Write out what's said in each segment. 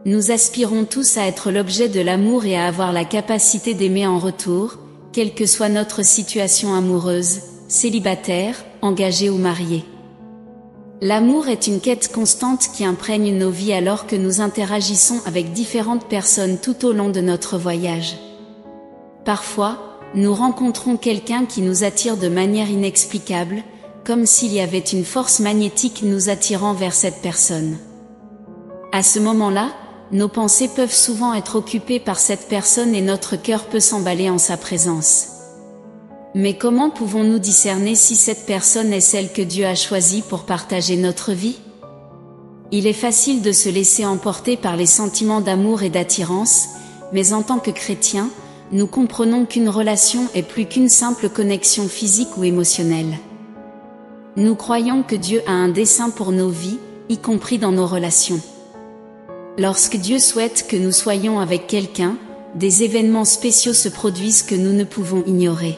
Nous aspirons tous à être l'objet de l'amour et à avoir la capacité d'aimer en retour, quelle que soit notre situation amoureuse, célibataire, engagée ou mariée. L'amour est une quête constante qui imprègne nos vies alors que nous interagissons avec différentes personnes tout au long de notre voyage. Parfois, nous rencontrons quelqu'un qui nous attire de manière inexplicable, comme s'il y avait une force magnétique nous attirant vers cette personne. À ce moment-là, nos pensées peuvent souvent être occupées par cette personne et notre cœur peut s'emballer en sa présence. Mais comment pouvons-nous discerner si cette personne est celle que Dieu a choisie pour partager notre vie? Il est facile de se laisser emporter par les sentiments d'amour et d'attirance, mais en tant que chrétiens, nous comprenons qu'une relation est plus qu'une simple connexion physique ou émotionnelle. Nous croyons que Dieu a un dessein pour nos vies, y compris dans nos relations. Lorsque Dieu souhaite que nous soyons avec quelqu'un, des événements spéciaux se produisent que nous ne pouvons ignorer.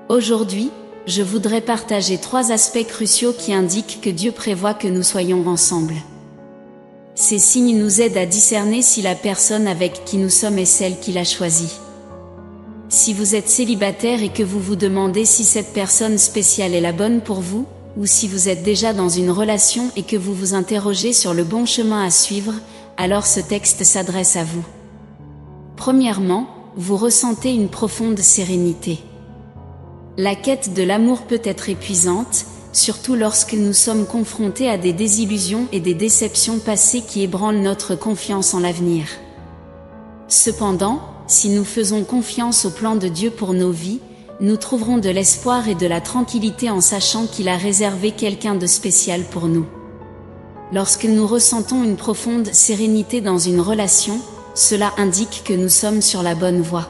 Aujourd'hui, je voudrais partager 3 aspects cruciaux qui indiquent que Dieu prévoit que nous soyons ensemble. Ces signes nous aident à discerner si la personne avec qui nous sommes est celle qu'il a choisie. Si vous êtes célibataire et que vous vous demandez si cette personne spéciale est la bonne pour vous, ou si vous êtes déjà dans une relation et que vous vous interrogez sur le bon chemin à suivre, alors ce texte s'adresse à vous. Premièrement, vous ressentez une profonde sérénité. La quête de l'amour peut être épuisante, surtout lorsque nous sommes confrontés à des désillusions et des déceptions passées qui ébranlent notre confiance en l'avenir. Cependant, si nous faisons confiance au plan de Dieu pour nos vies, nous trouverons de l'espoir et de la tranquillité en sachant qu'il a réservé quelqu'un de spécial pour nous. Lorsque nous ressentons une profonde sérénité dans une relation, cela indique que nous sommes sur la bonne voie.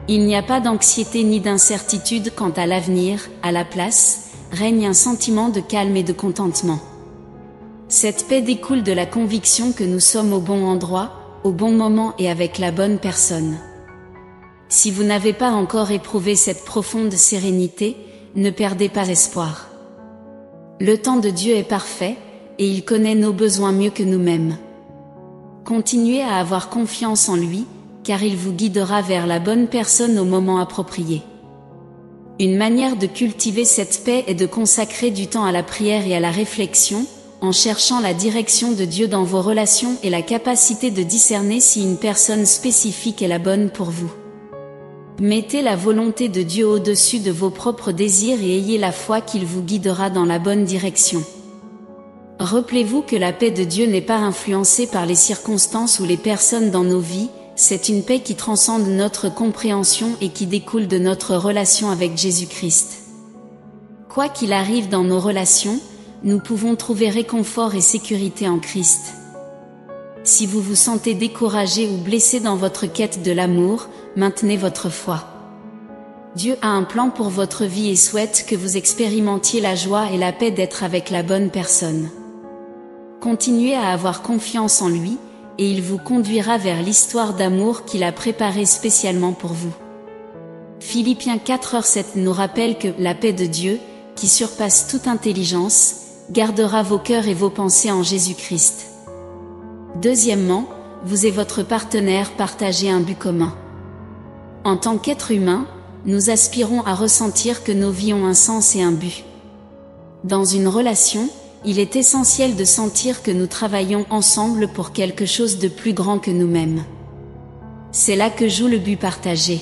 Il n'y a pas d'anxiété ni d'incertitude quant à l'avenir, à la place, règne un sentiment de calme et de contentement. Cette paix découle de la conviction que nous sommes au bon endroit, au bon moment et avec la bonne personne. Si vous n'avez pas encore éprouvé cette profonde sérénité, ne perdez pas espoir. Le temps de Dieu est parfait, et il connaît nos besoins mieux que nous-mêmes. Continuez à avoir confiance en lui, car il vous guidera vers la bonne personne au moment approprié. Une manière de cultiver cette paix est de consacrer du temps à la prière et à la réflexion, en cherchant la direction de Dieu dans vos relations et la capacité de discerner si une personne spécifique est la bonne pour vous. Mettez la volonté de Dieu au-dessus de vos propres désirs et ayez la foi qu'il vous guidera dans la bonne direction. Rappelez-vous que la paix de Dieu n'est pas influencée par les circonstances ou les personnes dans nos vies, c'est une paix qui transcende notre compréhension et qui découle de notre relation avec Jésus-Christ. Quoi qu'il arrive dans nos relations, nous pouvons trouver réconfort et sécurité en Christ. Si vous vous sentez découragé ou blessé dans votre quête de l'amour, maintenez votre foi. Dieu a un plan pour votre vie et souhaite que vous expérimentiez la joie et la paix d'être avec la bonne personne. Continuez à avoir confiance en lui, et il vous conduira vers l'histoire d'amour qu'il a préparée spécialement pour vous. Philippiens 4:7 nous rappelle que la paix de Dieu, qui surpasse toute intelligence, gardera vos cœurs et vos pensées en Jésus-Christ. Deuxièmement, vous et votre partenaire partagez un but commun. En tant qu'être humain, nous aspirons à ressentir que nos vies ont un sens et un but. Dans une relation, il est essentiel de sentir que nous travaillons ensemble pour quelque chose de plus grand que nous-mêmes. C'est là que joue le but partagé.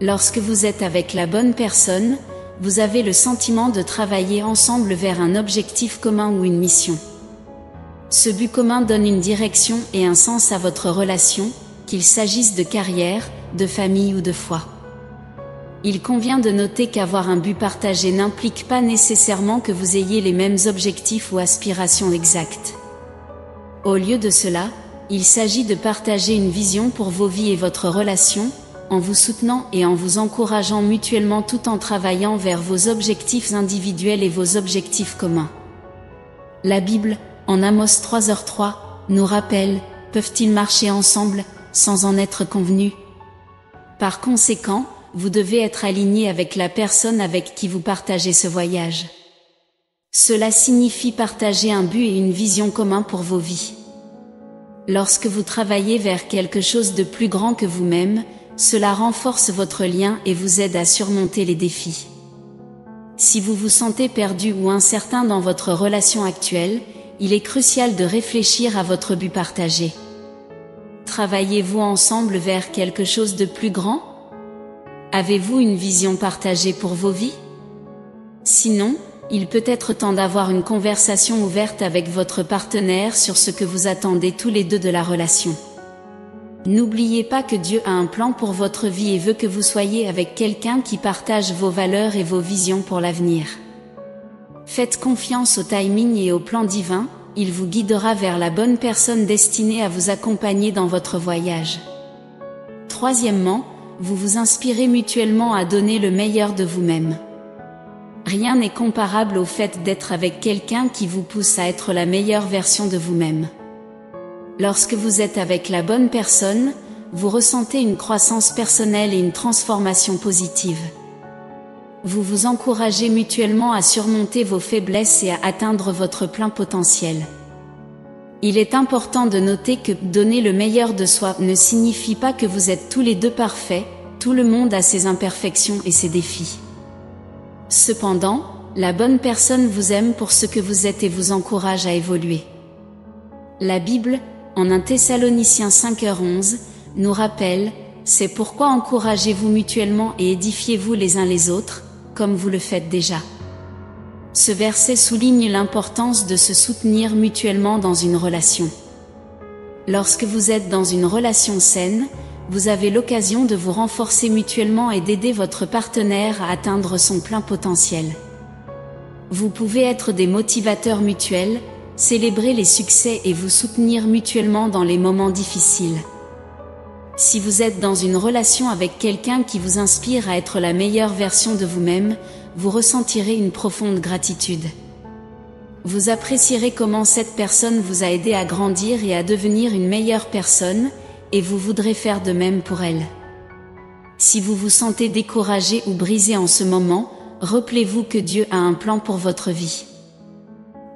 Lorsque vous êtes avec la bonne personne, vous avez le sentiment de travailler ensemble vers un objectif commun ou une mission. Ce but commun donne une direction et un sens à votre relation, qu'il s'agisse de carrière, de famille ou de foi. Il convient de noter qu'avoir un but partagé n'implique pas nécessairement que vous ayez les mêmes objectifs ou aspirations exactes. Au lieu de cela, il s'agit de partager une vision pour vos vies et votre relation, en vous soutenant et en vous encourageant mutuellement tout en travaillant vers vos objectifs individuels et vos objectifs communs. La Bible, en Amos 3:3, nous rappelle, peuvent-ils marcher ensemble, sans en être convenus? Par conséquent, vous devez être aligné avec la personne avec qui vous partagez ce voyage. Cela signifie partager un but et une vision commun pour vos vies. Lorsque vous travaillez vers quelque chose de plus grand que vous-même, cela renforce votre lien et vous aide à surmonter les défis. Si vous vous sentez perdu ou incertain dans votre relation actuelle, il est crucial de réfléchir à votre but partagé. Travaillez-vous ensemble vers quelque chose de plus grand? Avez-vous une vision partagée pour vos vies? Sinon, il peut être temps d'avoir une conversation ouverte avec votre partenaire sur ce que vous attendez tous les deux de la relation. N'oubliez pas que Dieu a un plan pour votre vie et veut que vous soyez avec quelqu'un qui partage vos valeurs et vos visions pour l'avenir. Faites confiance au timing et au plan divin, il vous guidera vers la bonne personne destinée à vous accompagner dans votre voyage. Troisièmement, vous vous inspirez mutuellement à donner le meilleur de vous-même. Rien n'est comparable au fait d'être avec quelqu'un qui vous pousse à être la meilleure version de vous-même. Lorsque vous êtes avec la bonne personne, vous ressentez une croissance personnelle et une transformation positive. Vous vous encouragez mutuellement à surmonter vos faiblesses et à atteindre votre plein potentiel. Il est important de noter que donner le meilleur de soi ne signifie pas que vous êtes tous les deux parfaits, tout le monde a ses imperfections et ses défis. Cependant, la bonne personne vous aime pour ce que vous êtes et vous encourage à évoluer. La Bible, en 1 Thessaloniciens 5h11, nous rappelle « C'est pourquoi encouragez-vous mutuellement et édifiez-vous les uns les autres, comme vous le faites déjà. » Ce verset souligne l'importance de se soutenir mutuellement dans une relation. Lorsque vous êtes dans une relation saine, vous avez l'occasion de vous renforcer mutuellement et d'aider votre partenaire à atteindre son plein potentiel. Vous pouvez être des motivateurs mutuels, célébrer les succès et vous soutenir mutuellement dans les moments difficiles. Si vous êtes dans une relation avec quelqu'un qui vous inspire à être la meilleure version de vous-même, vous ressentirez une profonde gratitude. Vous apprécierez comment cette personne vous a aidé à grandir et à devenir une meilleure personne, et vous voudrez faire de même pour elle. Si vous vous sentez découragé ou brisé en ce moment, rappelez-vous que Dieu a un plan pour votre vie.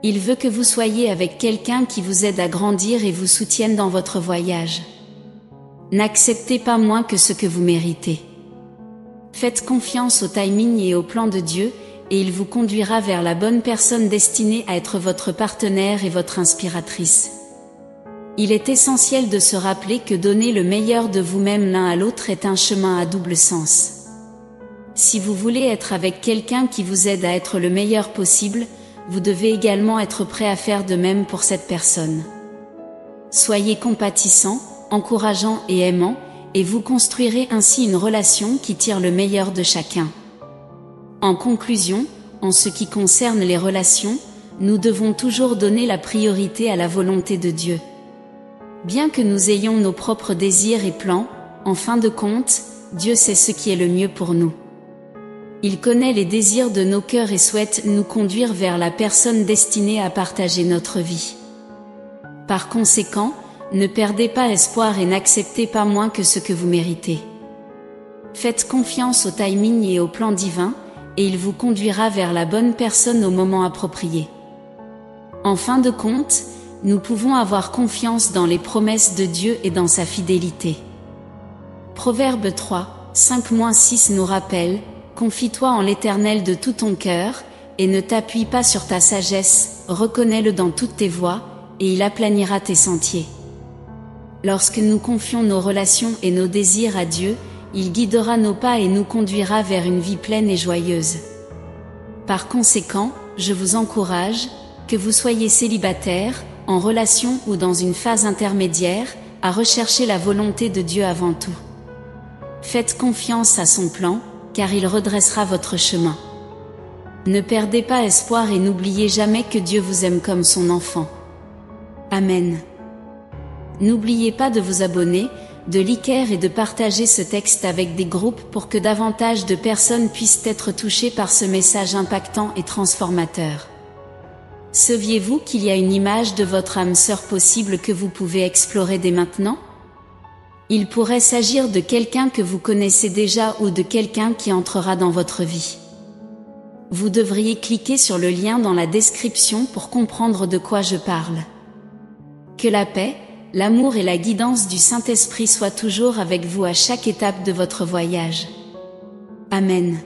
Il veut que vous soyez avec quelqu'un qui vous aide à grandir et vous soutienne dans votre voyage. N'acceptez pas moins que ce que vous méritez. Faites confiance au timing et au plan de Dieu, et il vous conduira vers la bonne personne destinée à être votre partenaire et votre inspiratrice. Il est essentiel de se rappeler que donner le meilleur de vous-même l'un à l'autre est un chemin à double sens. Si vous voulez être avec quelqu'un qui vous aide à être le meilleur possible, vous devez également être prêt à faire de même pour cette personne. Soyez compatissant, encourageant et aimant, et vous construirez ainsi une relation qui tire le meilleur de chacun. En conclusion, en ce qui concerne les relations, nous devons toujours donner la priorité à la volonté de Dieu. Bien que nous ayons nos propres désirs et plans, en fin de compte, Dieu sait ce qui est le mieux pour nous. Il connaît les désirs de nos cœurs et souhaite nous conduire vers la personne destinée à partager notre vie. Par conséquent, ne perdez pas espoir et n'acceptez pas moins que ce que vous méritez. Faites confiance au timing et au plan divin, et il vous conduira vers la bonne personne au moment approprié. En fin de compte, nous pouvons avoir confiance dans les promesses de Dieu et dans sa fidélité. Proverbe 3, 5-6 nous rappelle « Confie-toi en l'Éternel de tout ton cœur, et ne t'appuie pas sur ta sagesse, reconnais-le dans toutes tes voies, et il aplanira tes sentiers. » Lorsque nous confions nos relations et nos désirs à Dieu, il guidera nos pas et nous conduira vers une vie pleine et joyeuse. Par conséquent, je vous encourage, que vous soyez célibataire, en relation ou dans une phase intermédiaire, à rechercher la volonté de Dieu avant tout. Faites confiance à son plan, car il redressera votre chemin. Ne perdez pas espoir et n'oubliez jamais que Dieu vous aime comme son enfant. Amen. N'oubliez pas de vous abonner, de liker et de partager ce texte avec des groupes pour que davantage de personnes puissent être touchées par ce message impactant et transformateur. Saviez-vous qu'il y a une image de votre âme sœur possible que vous pouvez explorer dès maintenant? Il pourrait s'agir de quelqu'un que vous connaissez déjà ou de quelqu'un qui entrera dans votre vie. Vous devriez cliquer sur le lien dans la description pour comprendre de quoi je parle. Que la paix, l'amour et la guidance du Saint-Esprit soient toujours avec vous à chaque étape de votre voyage. Amen.